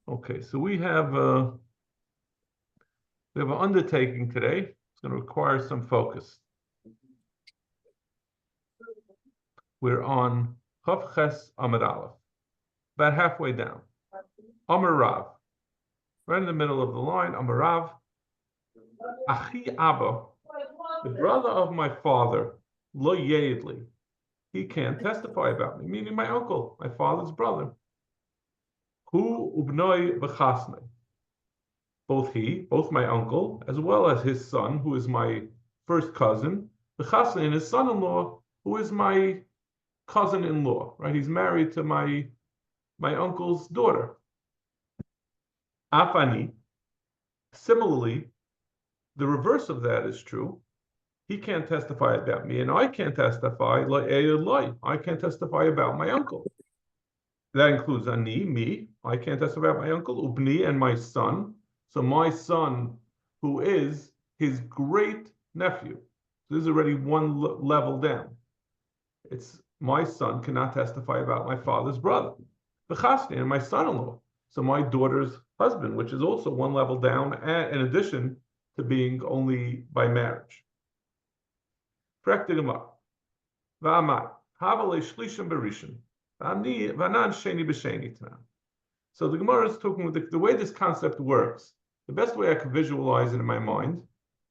Okay, so we have an undertaking today. It's going to require some focus. We're on Chav Ches Amud Aleph, about halfway down. Amar Rav, right in the middle of the line. Amar Rav, Achi Abba, the brother of my father, Lo Yedli, he can't testify about me, meaning my uncle, my father's brother. Hu ubnoi b'chasne. Both my uncle, as well as his son, who is my first cousin, b'chasne, and his son-in-law, who is my cousin-in-law, right? He's married to my uncle's daughter. Afani. Similarly, the reverse of that is true. He can't testify about me, and I can't testify. I can't testify about my uncle. That includes ani, me. I can't testify about my uncle, ubni, and my son. So my son, who is his great nephew. This is already one level down. It's my son cannot testify about my father's brother, B'chasni, and my son-in-law. So my daughter's husband, which is also one level down, in addition to being only by marriage. So the Gemara is talking with the way this concept works. The best way I can visualize it in my mind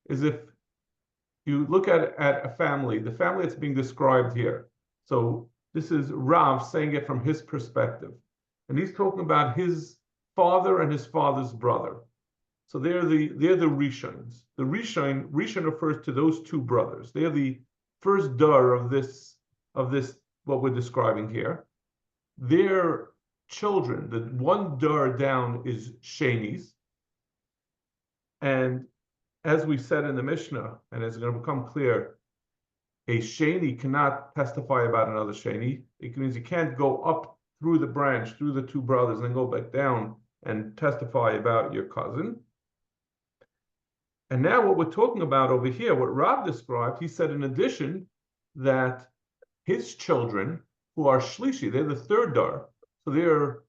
is if you look at a family, the family that's being described here. So this is Rav saying it from his perspective. And he's talking about his father and his father's brother. So they're the Rishons. The Rishon refers to those two brothers. They are the first dar of this what we're describing here. Their children, the one dar down is Shenis. And as we said in the Mishnah, and it's going to become clear, a Sheni cannot testify about another Sheni. It means you can't go up through the branch, through the two brothers, and then go back down and testify about your cousin. And now what we're talking about over here, what Rav described, he said in addition that his children, who are Shlishi, they're the third dar. So they're,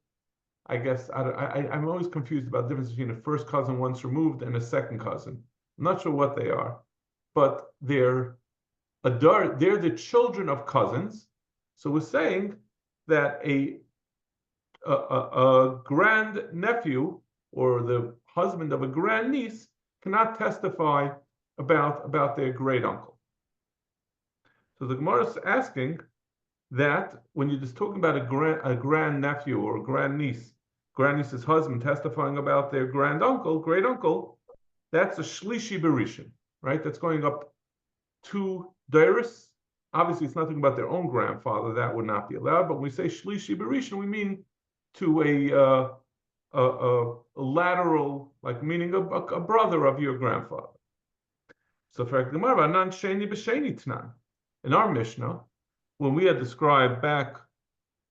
I guess, I'm always confused about the difference between a first cousin once removed and a second cousin. I'm not sure what they are, but they're the children of cousins. So we're saying that a grand nephew or the husband of a grand niece cannot testify about their great uncle. So the Gemara is asking that when you're just talking about a grand nephew or a grand niece's husband testifying about their great uncle, that's a shlishi berishin, right? That's going up two dairis. Obviously, it's nothing about their own grandfather. That would not be allowed. But when we say shlishi berishin, we mean to a lateral, like meaning a brother of your grandfather. So for Gemara, nan sheni b'sheni tnan. In our Mishnah, when we had described back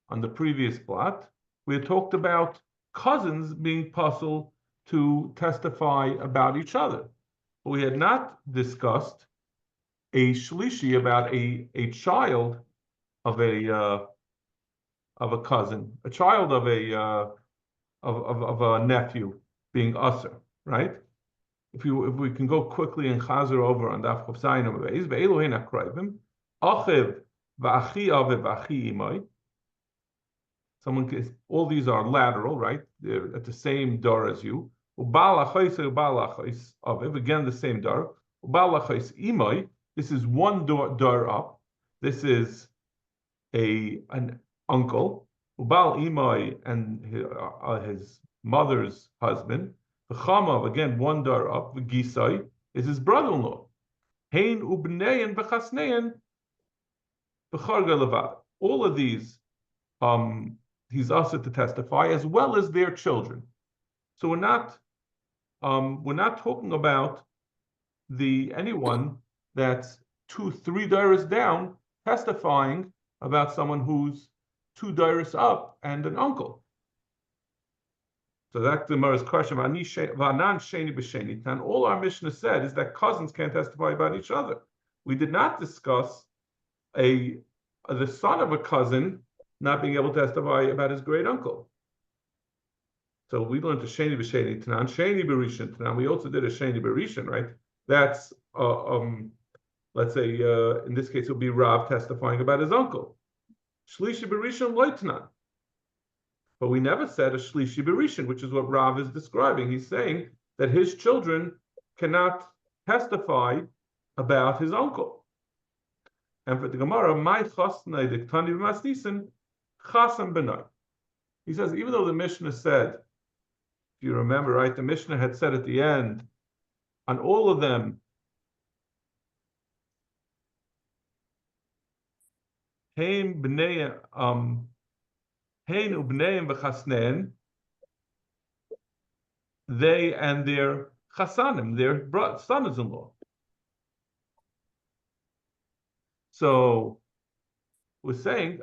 on the previous plot, we had talked about cousins being puzzled to testify about each other. But we had not discussed a shlishi about a child of a cousin, a child of a nephew being usher, right? If we can go quickly and chazer over on Daf Chav Zayin Amud Beis, ve'elu hein akrayvim, achiv v'achi aviv v'achi imay. All these are lateral, right? They're at the same dar as you. Ubal achos aviv, again the same dar. Ubal achos imay. This is one dar up. This is an uncle. Ubal imay and his mother's husband. V'chamav, again one dar up. V'gisai is his brother-in-law. Hein ubnein v'chasnein v'charga levad. All of these, he's asked to testify, as well as their children. So we're not talking about anyone that's 2-3 dairas down testifying about someone who's 2 dairas up and an uncle. So that's the Gemara's question. And all our Mishnah said is that cousins can't testify about each other. We did not discuss the son of a cousin not being able to testify about his great uncle. So we learned a Sheni b'Sheni Tanan, Sheni b'Rishon Tanan. We also did a Sheni b'Rishon, right? That's let's say in this case it would be Rav testifying about his uncle. Shlishi b'Rishon loy Tanan. But we never said a Shlishi b'Rishon, which is what Rav is describing. He's saying that his children cannot testify about his uncle. And for the Gemara, my chasnei diktani b'masnisin chasam b'nai. He says, even though the Mishnah said, if you remember, right, the Mishnah had said at the end, on all of them, hein ubneim b'chasnen, they and their chasanim, their sons-in-law. So we're saying,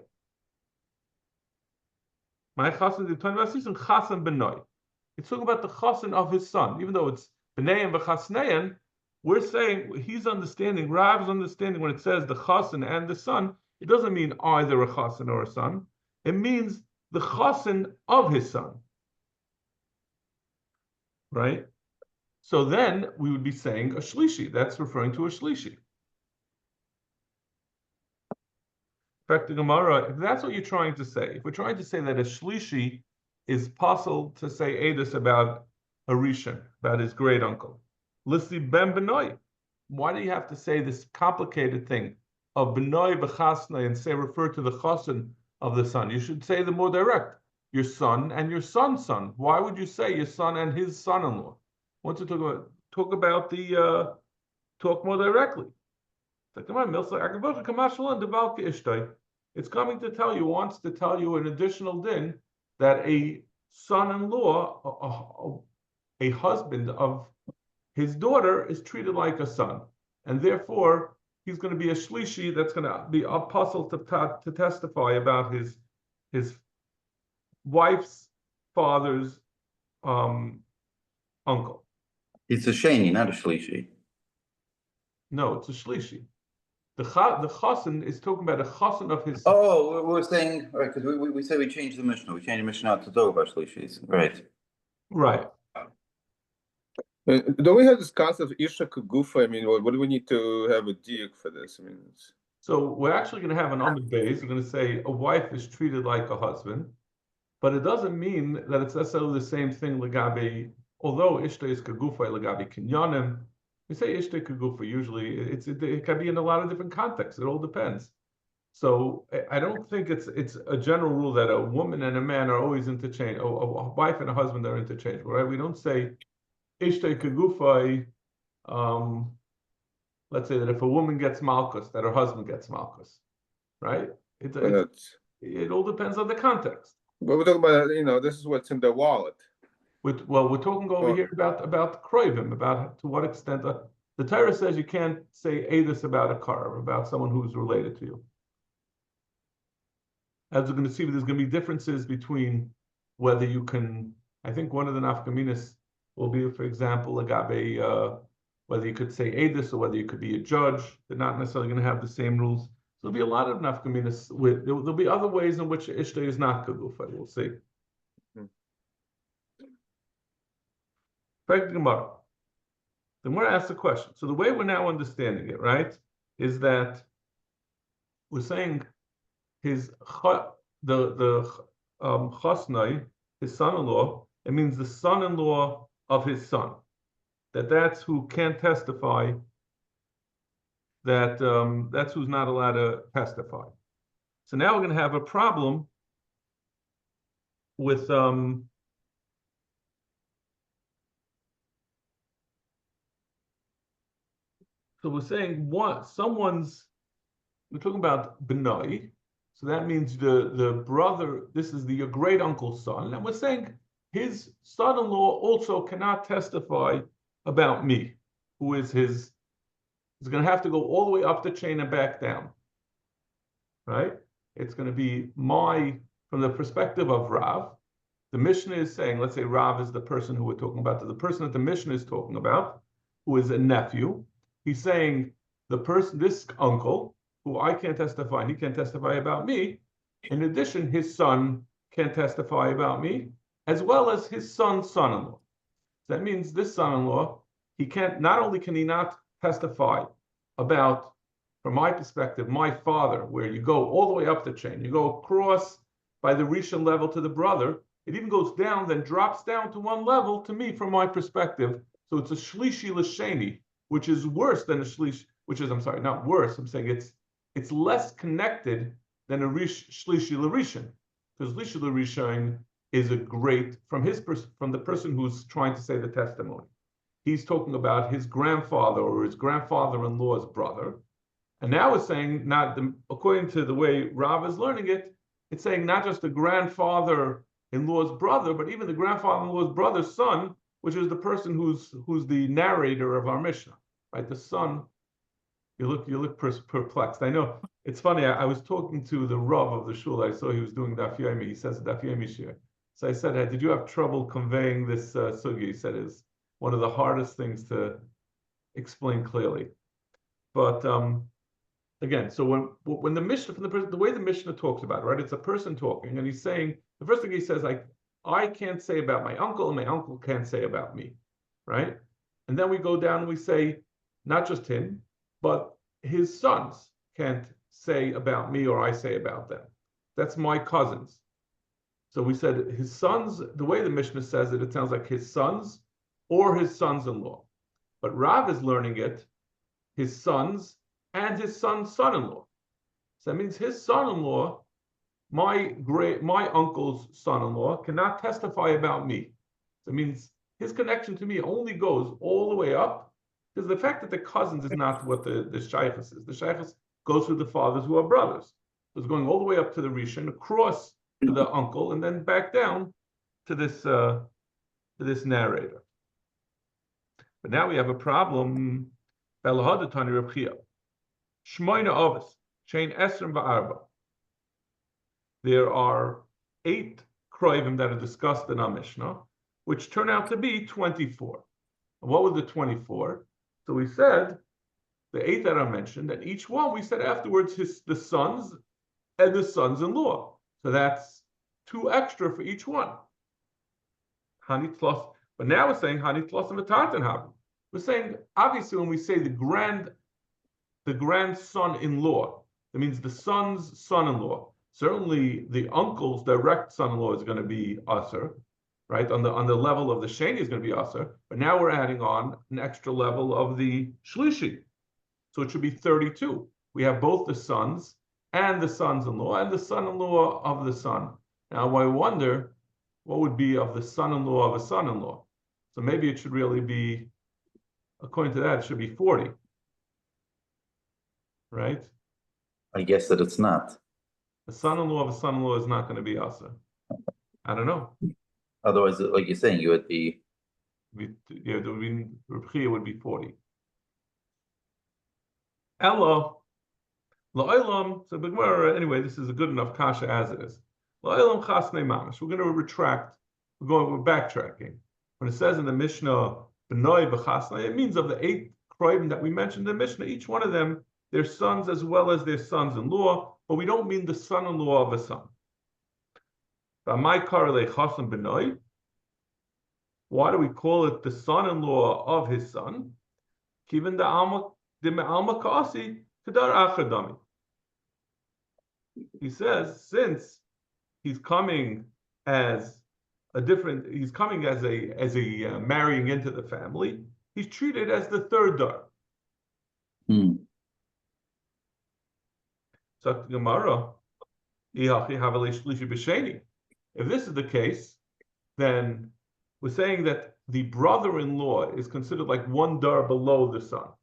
my chasan chasan b'noi. It's talking about the chasan of his son, even though it's b'nei and b'chasnein. We're saying he's understanding. Rav's understanding when it says the chasan and the son. It doesn't mean either a chasan or a son. It means the chasan of his son. Right? So then we would be saying a shlishi. That's referring to a shlishi. In fact, the Gemara, if that's what you're trying to say, if we're trying to say that a shlishi is possible to say edus about a rishon, about his great uncle, lissi ben benoi, why do you have to say this complicated thing of benoi b'chasna and say refer to the chasen of the son? You should say the more direct, your son and your son's son. Why would you say your son and his son-in-law? I want to talk more directly. It's coming to tell you, wants to tell you an additional din that a son-in-law, a husband of his daughter, is treated like a son, and therefore he's going to be a shlishi that's going to be apostle to testify about his wife's father's uncle. It's a sheni, not a shlishi. No, it's a shlishi. The chasen is talking about a chasen of his son. Oh, we're saying, right, because we say we changed the Mishnah. We changed the Mishnah to talk about shlishis. Right. Right. Don't we have this concept of Isha Kugufa? I mean, what do we need to have a diuk for this? I mean, so we're actually going to have an Amud Beis. We're going to say a wife is treated like a husband, but it doesn't mean that it's necessarily the same thing legabe. Although Ishta is Kugufa legabe kinyanim, we say Ishta Kugufa. Usually, it can be in a lot of different contexts. It all depends. So I don't think it's a general rule that a woman and a man are always interchangeable. A wife and a husband are interchangeable, right? We don't say Ishtay Kegufay, let's say that if a woman gets Malchus, that her husband gets Malchus, right? It all depends on the context. But we're talking about, this is what's in the wallet. We're talking over here about Kroivim, about to what extent the Torah says you can't say edus about a car, about someone who's related to you. As we're going to see, there's going to be differences between whether you can, I think one of the nafkaminas will be, for example, agabe, whether you could say edus or whether you could be a judge. They're not necessarily going to have the same rules. So there'll be a lot of nafkaminas. There'll be other ways in which Ishta is not kagufa. We'll see. The Gemara asks a question. So the way we're now understanding it, right, is that we're saying his chasnai, his son-in-law, it means the son-in-law of his son. That's who can't testify. That's who's not allowed to testify. So now we're going to have a problem with so we're saying we're talking about Benoi, so that means the brother, this is the great uncle's son, and we're saying his son-in-law also cannot testify about me, who is he's going to have to go all the way up the chain and back down, right? It's going to be from the perspective of Rav, the Mishnah is saying, let's say Rav is the person who we're talking about, the person that the Mishnah is talking about, who is a nephew. He's saying this uncle, who I can't testify, and he can't testify about me. In addition, his son can't testify about me. as well as his son-in-law. That means this son-in-law, he can't, not only can he not testify about, from my perspective, my father, where you go all the way up the chain, you go across by the Rishon level to the brother, it even goes down, then drops down to one level to me from my perspective. So it's a shlishi l'sheni, which is worse than a shlish, which is, I'm sorry, not worse, I'm saying it's less connected than a shlishi l'rishon, because shlishi l'rishon is a great, from the person who's trying to say the testimony. He's talking about his grandfather or his grandfather-in-law's brother. And now it's saying, according to the way Rav is learning it, it's saying not just the grandfather-in-law's brother, but even the grandfather-in-law's brother's son, which is the person who's the narrator of our Mishnah, right? The son. You look perplexed. I know it's funny. I was talking to the Rav of the shul. I saw he was doing Daf Yomi. He says Daf Yomi shir. So I said, hey, did you have trouble conveying this sugi? He said is one of the hardest things to explain clearly. But again, so when the Mishnah, the way the Mishnah talks about it, right? It's a person talking, and he's saying, the first thing he says, like, I can't say about my uncle, and my uncle can't say about me, right? And then we go down and we say, not just him, but his sons can't say about me or I say about them. That's my cousins. So we said his sons, the way the Mishnah says it, it sounds like his sons or his sons-in-law. But Rav is learning it, his sons and his son-in-law. So that means his son-in-law, my uncle's son-in-law, cannot testify about me. So it means his connection to me only goes all the way up, because the fact that the cousins is not what the shaykhus is. The shaykhus goes through the fathers who are brothers. So it's going all the way up to the Rishon, across to the uncle, and then back down to this narrator. But now we have a problem. There are 8 kroivim that are discussed in our Mishnah, which turn out to be 24. And what were the 24? So we said the 8 that are mentioned, and each one we said afterwards the sons and the sons-in-law. So that's 2 extra for each one. But now we're saying Hani Tlos and V'tartan. We're saying obviously when we say the grandson-in-law, that means the son's son-in-law. Certainly the uncle's direct son-in-law is going to be usher, right? On the level of the sheni is going to be usher. But now we're adding on an extra level of the shlishi, so it should be 32. We have both the sons and the sons-in-law and the son-in-law of the son. Now I wonder what would be of the son-in-law of a son-in-law. So maybe it should really be, according to that, it should be 40, right? I guess that it's not. The son-in-law of a son-in-law is not going to be Asa. I don't know. Otherwise, like you're saying, you would be. It would be 40. Elo, la'olam. So, but anyway, this is a good enough kasha as it is. La'olam chasnei mamash. We're going to retract. We're backtracking. When it says in the Mishnah, b'noi b'chasnei, it means of the 8 kroivim that we mentioned in the Mishnah, each one of them, their sons as well as their sons-in-law, but we don't mean the son-in-law of a son. Why do we call it the son-in-law of his son? He says, since he's coming as a marrying into the family, he's treated as the third dar. So Gemara, if this is the case, then we're saying that the brother-in-law is considered like 1 dar below the son.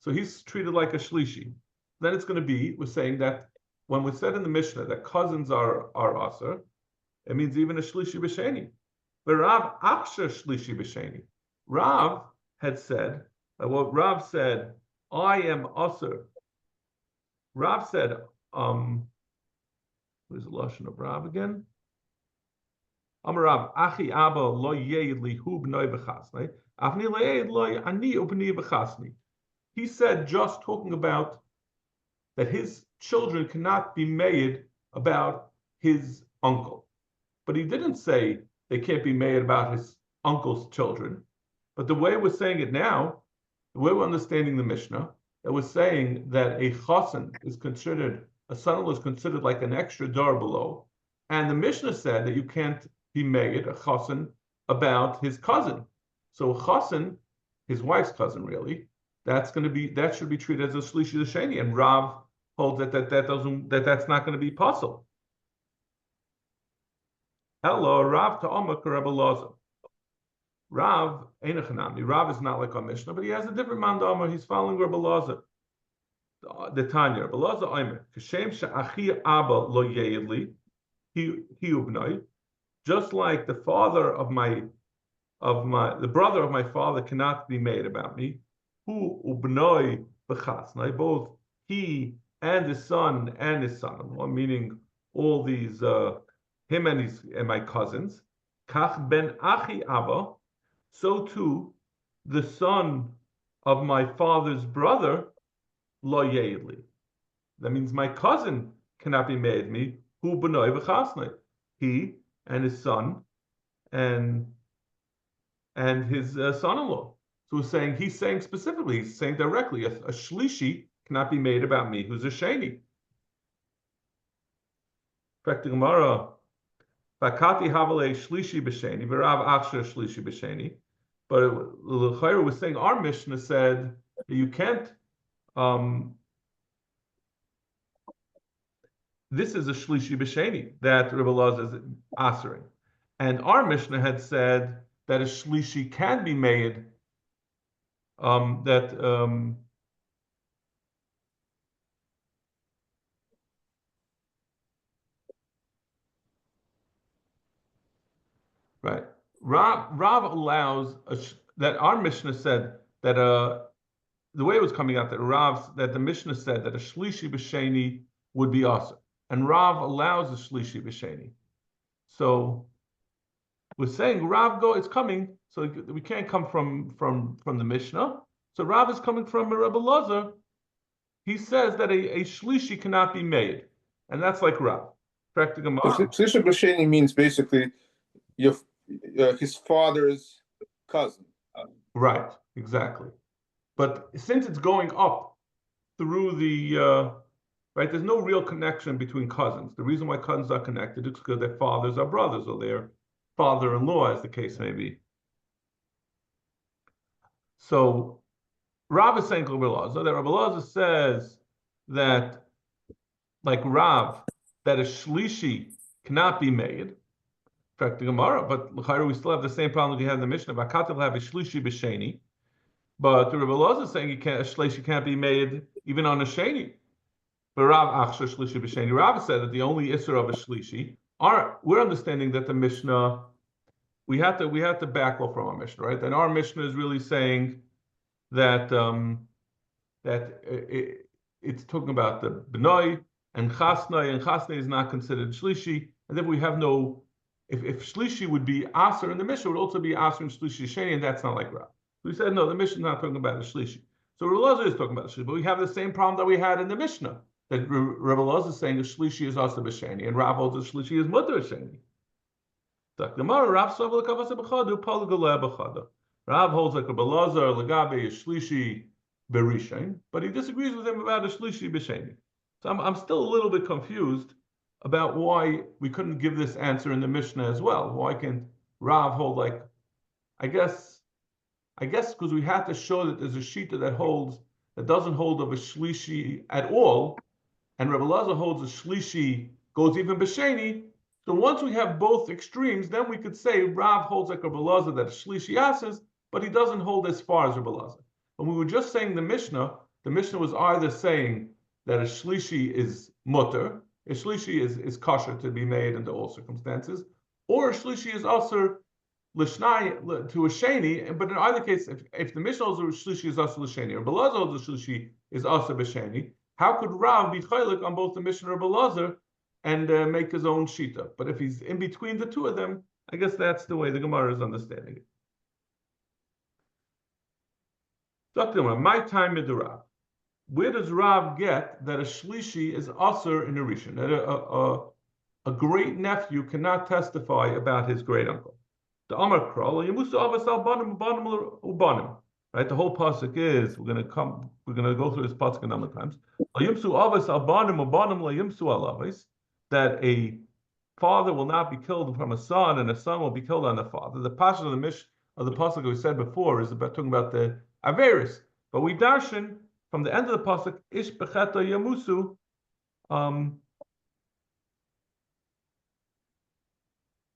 So he's treated like a shlishi. Then it's going to be, we're saying that when we said in the Mishnah that cousins are aser, it means even a shlishi b'sheni. But Rav aksha shlishi b'sheni. Rav had said, Rav said, I am aser. Rav said, where's the lashon of Rav again? Amarav achi abba lo yeid li hu b'noi b'chasnei afni le'ed lo ani ubni b'chasni. He said, just talking about that his children cannot be made about his uncle, but he didn't say they can't be made about his uncle's children. But the way we're saying it now, the way we're understanding the Mishnah, that we're saying that a chassan is considered, a son-in-law is considered like an extra door below. And the Mishnah said that you can't be made a chassan about his cousin. So a chassan, his wife's cousin really, that should be treated as a shlishi l'sheni. And Rav holds that's not going to be possible. Hello, Rav ta'omak Rebbe Loza. Rav Einachanami. Rav is not like our Mishnah, but he has a different mandamah. He's following Rebbe Loza. The Tanya, Rebbe Loza Omer, Kashem she'achi Abba lo yeidli, he ubnoi. Just like the brother of my father cannot be made about me. Hu ubnoi b'chasnai. Both he and his son-in-law, meaning all these him and my cousins. Kach ben achi Abba. So too, the son of my father's brother, lo yeidli. That means my cousin cannot be made me. Hu b'noi v'chasnei. He and his son, and his son-in-law. So he's saying specifically, he's saying directly, a shlishi cannot be made about me, who's a sheni. Practic Gemara. Vakati havale shlishi b'sheni, v'rav achsher shlishi b'sheni. But L'chayr was saying our Mishnah said that you can't. This is a shlishi b'sheni that Rebbe Loza is answering, and our Mishnah had said that a shlishi can be made. Right. Rav allows that our Mishnah said that the way it was coming out that the Mishnah said that a shlishi b'sheni would be awesome, and Rav allows a shlishi b'sheni. So we're saying Rav it's coming, so we can't come from the Mishnah. So Rav is coming from Rebbe Loza. He says that a shlishi cannot be made, and that's like Rav. Shlishi b'sheni means basically his father's cousin. Right, exactly. But since it's going up through the right, there's no real connection between cousins. The reason why cousins are connected is because their fathers are brothers or their father-in-law, as the case may be. So Rav is saying to Rebbe Loza that Rebbe Loza says that, like Rav, that a shlishi cannot be made. But we still have the same problem we had in the Mishnah. Vakatil have a shlishi b'sheni, but the Rebbe Loza is saying a shlishi can't be made even on a sheni. But Rav achsher shlishi b'sheni. Rav said that the only isser of a shlishi we're understanding that the Mishnah we have to back off from our Mishnah, right? And our Mishnah is really saying that it's talking about the b'noi and chasnai is not considered shlishi, and then we have no. If shlishi would be aser in the Mishnah, it would also be aser in shlishi sheni, and that's not like Rav. So we said no, the Mishnah is not talking about the shlishi. So Rebbe Loza is talking about the shlishi, but we have the same problem that we had in the Mishnah, that Rebbe Loza is saying the shlishi is aser b'sheni, and Rav holds the shlishi is mutter sheni. Rav holds like Rebbe Loza legabe is shlishi berishain, but he disagrees with him about a shlishi b'sheni. So I'm still a little bit confused about why we couldn't give this answer in the Mishnah as well. Why can't Rav hold like, I guess because we had to show that there's a shita that doesn't hold of a shlishi at all, and Rebbe Loza holds a shlishi goes even b'sheni. So once we have both extremes, then we could say Rav holds like Rebbe Loza that a shlishi asses, but he doesn't hold as far as Rebbe Loza. When we were just saying the Mishnah was either saying that a shlishi is mutter, a shlishi is kosher to be made under all circumstances, or a shlishi is also l'shnai to a sheni. But in either case, if the Mishnah holds a shlishi is also l'sheni, or Belazar holds a shlishi is also b'sheni, how could Rav be chaylik on both the Mishnah or Belazar and make his own shita? But if he's in between the two of them, I guess that's the way the Gemara is understanding it. My time with the Rav. Where does Rav get that a shlishi is aser in a rishon? That a great nephew cannot testify about his great uncle. The Amar Kral, Yamusu Avas al Banim Ubanim. Right? The whole pasuk is we're gonna go through this pasuk a number of times. Yimsu Avas al Banim Ubanim la Yimsu al Avas, that a father will not be killed from a son, and a son will be killed on the father. The pasuk of the pasuk we said before is about talking about the Averis. But we darshan from the end of the pasuk, Ish Becheta Yamusu,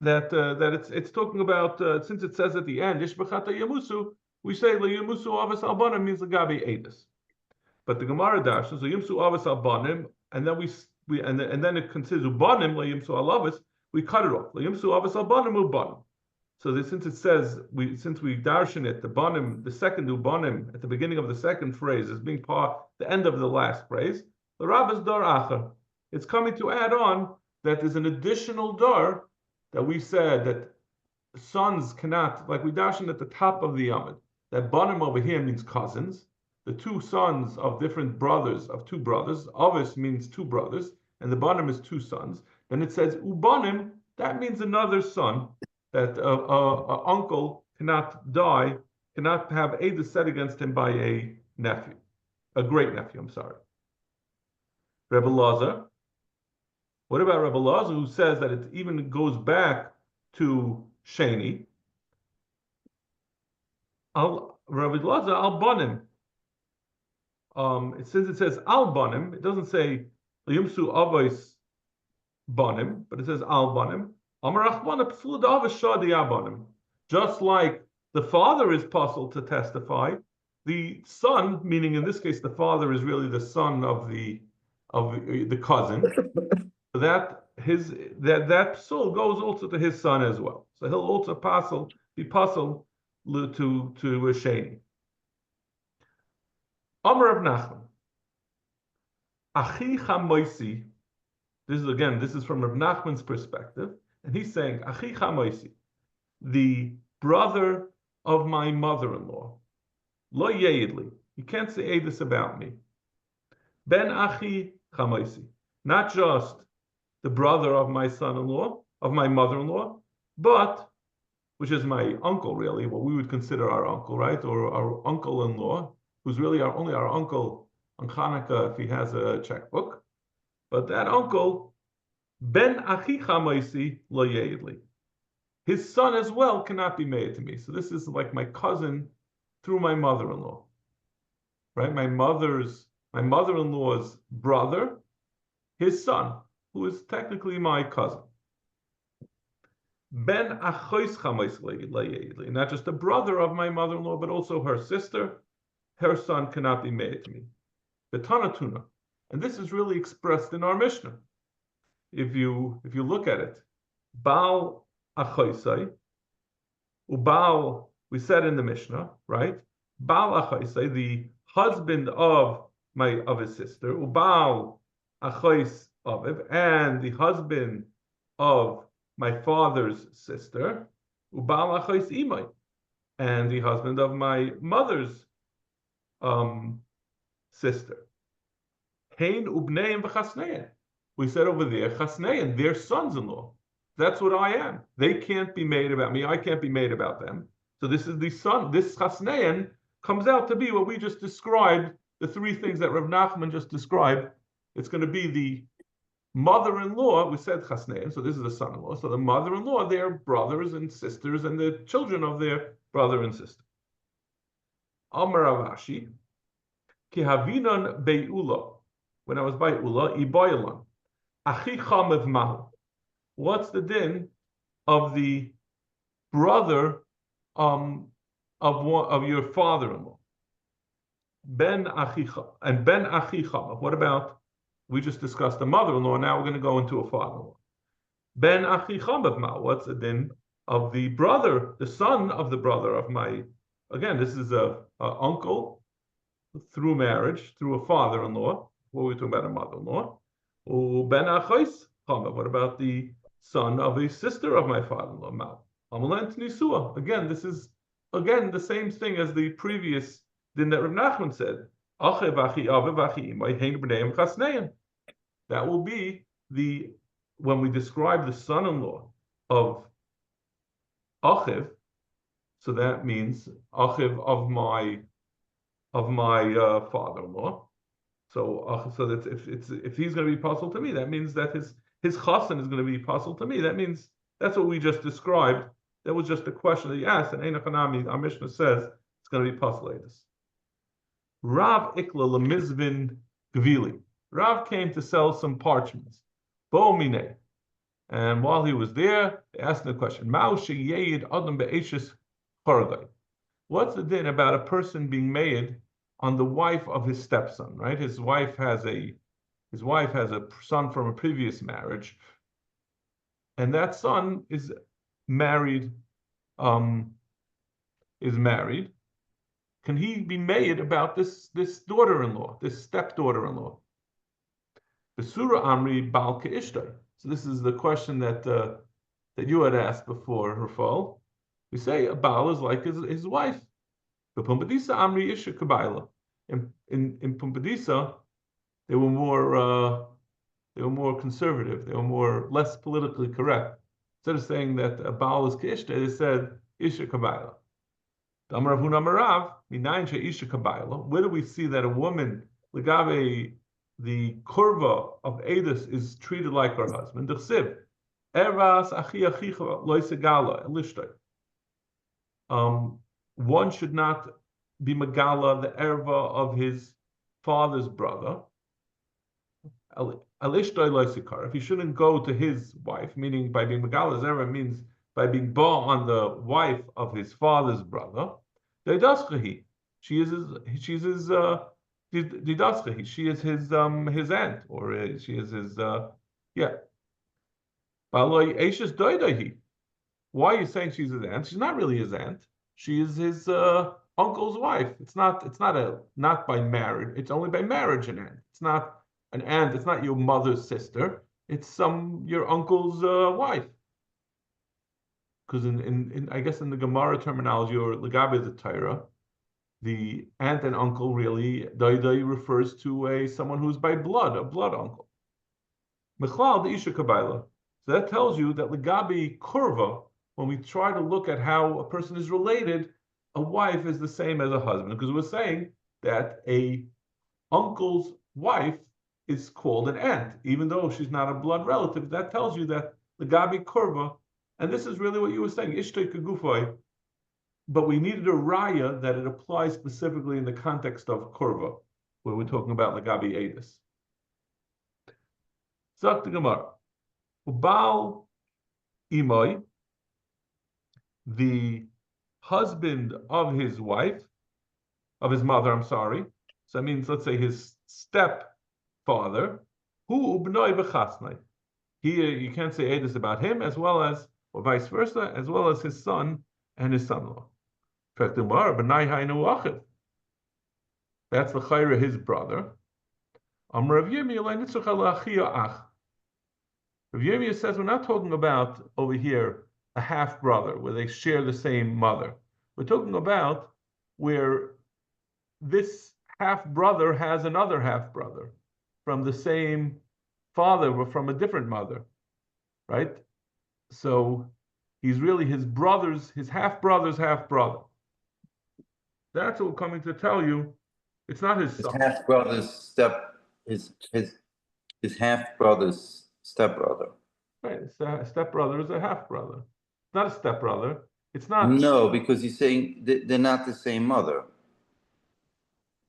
that it's talking about since it says at the end Ish Becheta Yamusu, we say La Yamusu Avas Albanim means Lagabi Edis. But the Gemara darshan, so Yimsu Avas Albanim, and then and then it considers Ubanim La Yimsu Alavas, we cut it off. La Yimsu Avas Albanim Ubanim. So since it says since we darshan it, the banim, the second ubanim at the beginning of the second phrase is being the end of the last phrase. The rabbis dar acher. It's coming to add on that there's an additional dar that we said that sons cannot, like we darshan at the top of the yamid. That banim over here means cousins. The two sons of different brothers of two brothers. Avis means two brothers, and the banim is two sons. Then it says ubanim. That means another son. That an uncle cannot die, cannot have edus set against him by a nephew, a great nephew. I'm sorry. Rebbe Lazar. What about Rebbe Lazar, who says that it even goes back to Sheni? Rebbe Lazar al banim. Since it says al banim, it doesn't say yimsu avos banim, but it says al banim. Just like the father is puzzled to testify, the son, meaning in this case the father is really the son of the cousin, that psul goes also to his son as well. So he'll also be puzzled to Sheni. Amar of Nachman, Achi Chamoisi. This is from Rav Nachman's perspective. And he's saying, Achi Chamoisi, the brother of my mother-in-law, lo yeidli, you can't say this about me. Ben Achi Chamoisi, not just the brother of my son-in-law, of my mother-in-law, but, which is my uncle really, what we would consider our uncle, right? Or our uncle-in-law, who's really only our uncle on Hanukkah if he has a checkbook. But that uncle, Ben Achi Chamoisi lo yeidli. His son as well cannot be made to me. So this is like my cousin through my mother-in-law, right? My mother-in-law's brother, his son, who is technically my cousin. Ben Achois Chamois lo yeidli. Not just the brother of my mother-in-law, but also her sister. Her son cannot be made to me. Betanatuna. And this is really expressed in our Mishnah. If you look at it, Baal Achoisai, Ubal, we said in the Mishnah, right? Baal Achoisai, the husband of his sister, Ubal Achois Aviv, and the husband of my father's sister, Ubal Achois Imai, and the husband of my mother's sister. Hein ubneim v'chasneim. We said over there, chasneim, their sons-in-law. That's what I am. They can't be made about me. I can't be made about them. So this is the son. This chasneim comes out to be what we just described. The three things that Rav Nachman just described. It's going to be the mother-in-law. We said chasneim. So this is the son-in-law. So the mother-in-law, their brothers and sisters, and the children of their brother and sister. Amar Avashi, ki havinon be'ula. When I was by Ula, Iboyalon. Achi Chamev Mahu. What's the din of the brother of your father-in-law? Ben Achi and Ben Achi Chamev. What about, we just discussed the mother-in-law, now we're going to go into a father-in-law. Ben Achi Chamev Mahu. What's the din of the brother, the son of the brother of my, again, this is a uncle through marriage, through a father-in-law. What are we talking about? A mother-in-law. Ben Achois Chamev. What about the son of a sister of my father-in-law? Mal. Amalent Nisua. Again, this is the same thing as the previous din that Rav Nachman said. That will be when we describe the son-in-law of achiv, so that means achiv of my father-in-law. So that if he's going to be puzzled to me, that means that his chassan is going to be puzzled to me. That means that's what we just described. That was just a question that he asked, and Ein Hanami, our Mishnah says it's going to be puzzlatus. Rav Ikla lemizvin gvili. Rav came to sell some parchments. Bo mine. And while he was there, they asked him the question: Mao sheyed adam be'eshes chorgai. What's the din about a person being made on the wife of his stepson? Right, his wife has a son from a previous marriage, and that son is married. Can he be made about this daughter-in-law, this stepdaughter-in-law? The Surah Amri Bal Ke'ishtay. So this is the question that you had asked before, Rafal. We say a Baal is like his wife. The Pumbedisa Amri Isha Kabaila. In Pumbedisa, they were more conservative. They were less politically correct. Instead of saying that a Baal is Ke'ishtay, they said Isha Kabaila. Where do we see that a woman, Legabe, the kurva of Edis, is treated like her husband? One should not be Megala, the erva of his father's brother. If he shouldn't go to his wife, meaning by being Megala, erva means by being ba on the wife of his father's brother. She is his aunt, or she is his Why are you saying she's his aunt? She's not really his aunt. She is his uncle's wife. It's not by marriage. It's only by marriage an aunt. It's not an aunt. It's not your mother's sister. It's your uncle's wife. Because I guess in the Gemara terminology or Legabe the Torah, the aunt and uncle really Daidai refers to someone who's by blood, a blood uncle. Mechlal the Isha Kabaila. So that tells you that Legabe Kurva, when we try to look at how a person is related, a wife is the same as a husband. Because we're saying that a uncle's wife is called an aunt, even though she's not a blood relative. That tells you that Legabe Kurva. And this is really what you were saying, Ishtay Kagufay, but we needed a raya that it applies specifically in the context of Kurva, where we're talking about Lagabi Edis. Zak the Gemara. Ubal Imoy, the husband of his wife, of his mother, I'm sorry. So that means, let's say, his stepfather, who ubnoi b'chasnai. Here, you can't say Edis about him, as well as, or vice versa, as well as his son and his son-in-law. That's the Chayra, his brother. Rav Yirmiyah says we're not talking about over here a half-brother where they share the same mother. We're talking about where this half-brother has another half-brother from the same father but from a different mother, right? So he's really his half-brother's half-brother. That's what we're coming to tell you. It's not his son. His half-brother's stepbrother. Right, a stepbrother is a half-brother. It's not a stepbrother. It's not. No, because he's saying they're not the same mother.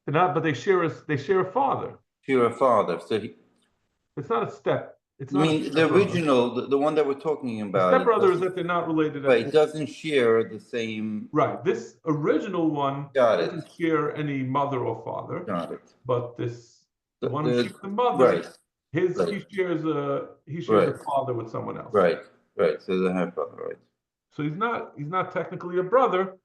They're not, but they share a father. Share a father. So it's not a step. It's I not mean, the original, the one that we're talking about. The stepbrother is that they're not related. Right, it doesn't share the same. Right, this original one doesn't share any mother or father. Got it. But this one who keeps the mother, right. He shares a father with someone else. Right. So the half brother, right. So he's not technically a brother,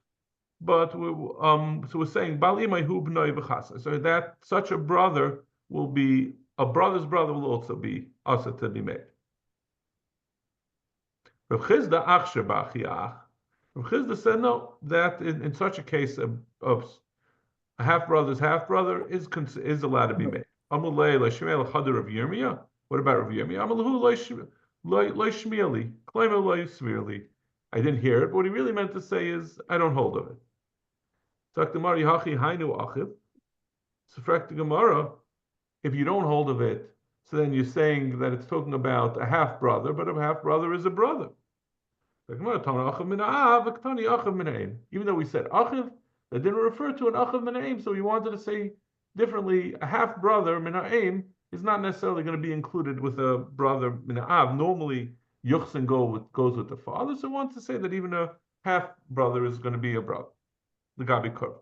but so we're saying Balimai hu b'noi b'chasa. So that such a brother will be a brother's brother will also be asa to be made. Rav Chizda ach shebachi ach. Rav Chizda said no, that in such a case of a half brother's half brother is allowed to be made. Amulei l'shmei l'chader of Yirmiyah. What about Rav Yirmiyah? Amalahu l'shmieli, claim l'svirli. I didn't hear it. But what he really meant to say is, I don't hold of it. So for the Gemara, if you don't hold of it, so then you're saying that it's talking about a half brother, but a half brother is a brother. Even though we said achiv, that didn't refer to an achiv min, so we wanted to say differently. A half brother min ha'im is not necessarily going to be included with a brother min ha'av. Normally, yuchsin goes with the father, so we want to say that even a half brother is going to be a brother. The gabi kurv.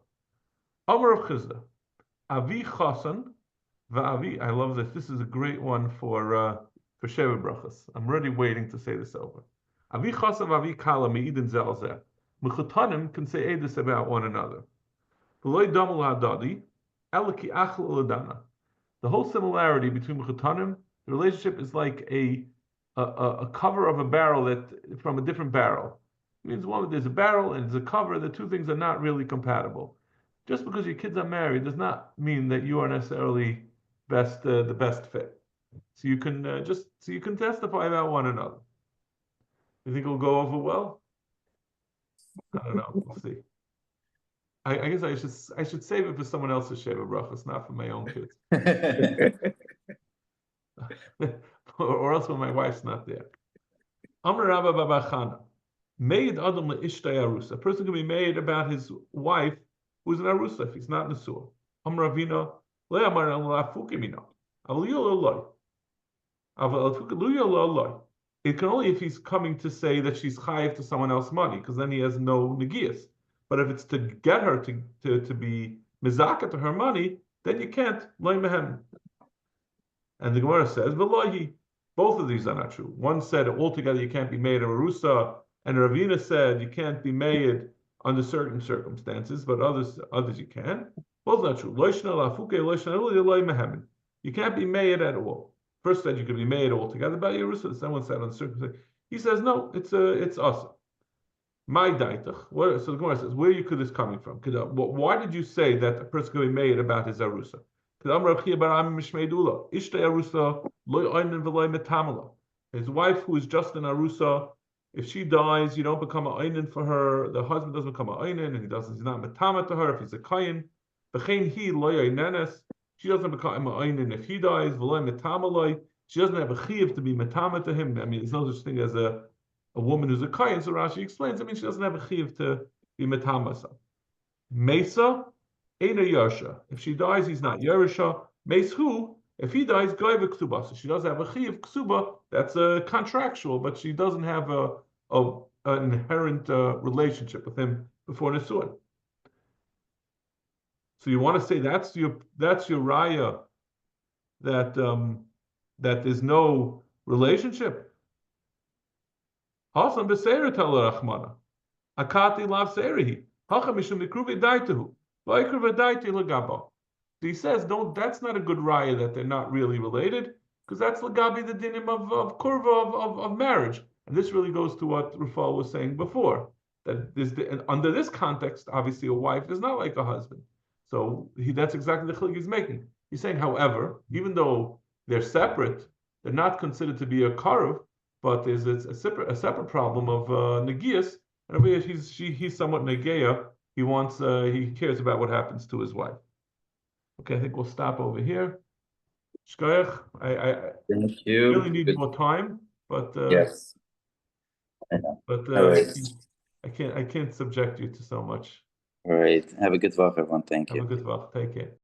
Amar of Chizda, avi chasan va'avi. I love this. This is a great one for Sheva brachas. I'm already waiting to say this over. Avi chasan va'avi kala me'idin zelzeh. Mechutanim can say edus about one another. V'loi damul hadadi elaki achel uladana. The whole similarity between mechutanim, the relationship is like a cover of a barrel that from a different barrel. It means there's a barrel and there's a cover. The two things are not really compatible. Just because your kids are married does not mean that you are necessarily the best fit. So you can testify about one another. You think it'll go over well? I don't know. We'll see. I guess I should save it for someone else's sheva brachas, not for my own kids. or else when my wife's not there. Amar Rabba Baba Chana. Made Adam le'ishtay arusa. A person can be made about his wife who's an arusa if he's not nesua. Amar Ravina le'amar la'afukimina. It can only if he's coming to say that she's chayiv to someone else money, because then he has no negias. But if it's to get her to be mizaka to her money, then you can't loy mehem. And the Gemara says, "V'lohi." Both of these are not true. One said altogether you can't be made a arusa, and Ravina said you can't be made under certain circumstances, but others you can. Both not true. You can't be made at all. First said you could be made altogether by Yerusa. Someone said on circumstances. He says no, it's awesome. My daitach. So the Gemara says, where could this coming from? Why did you say that a person could be made about his arusa? His wife, who is just an arusa, if she dies, you don't become a einin for her. The husband doesn't become a einin, and he's not metama to her if he's a kayin. She doesn't become a einin if he dies. She doesn't have a chiv to be metama to him. I mean, there's no such thing as a woman who's a kayin. So Rashi explains. I mean, she doesn't have a chiv to be metama. Mesa. Eina Yarsha. If she dies, he's not Yarsha. Meishu, if he dies, Gaiva Ksuba. So she does have a Chiv Ksuba, that's a contractual, but she doesn't have an inherent relationship with him before Nisuin. So you want to say that's your raya that there's no relationship. Hasan Beseira Tala Rachmana. Akati Lav Serihi. Hachamishum Mikruvi Daitahu. So he says, that's not a good raya that they're not really related, because that's lagabi the dinim of kurva of marriage. And this really goes to what Rafal was saying before, that under this context, obviously a wife is not like a husband. So that's exactly the chiluk he's making. He's saying, however, even though they're separate, they're not considered to be a karuv, but there's a separate problem of negias, and he's somewhat negeya. He cares about what happens to his wife. Okay, I think we'll stop over here. Shkoyach, I Thank you. really need more time, but Yes. I know. But right. I can't subject you to so much. All right. Have a good walk, everyone. Thank you. Have a good walk. Take care.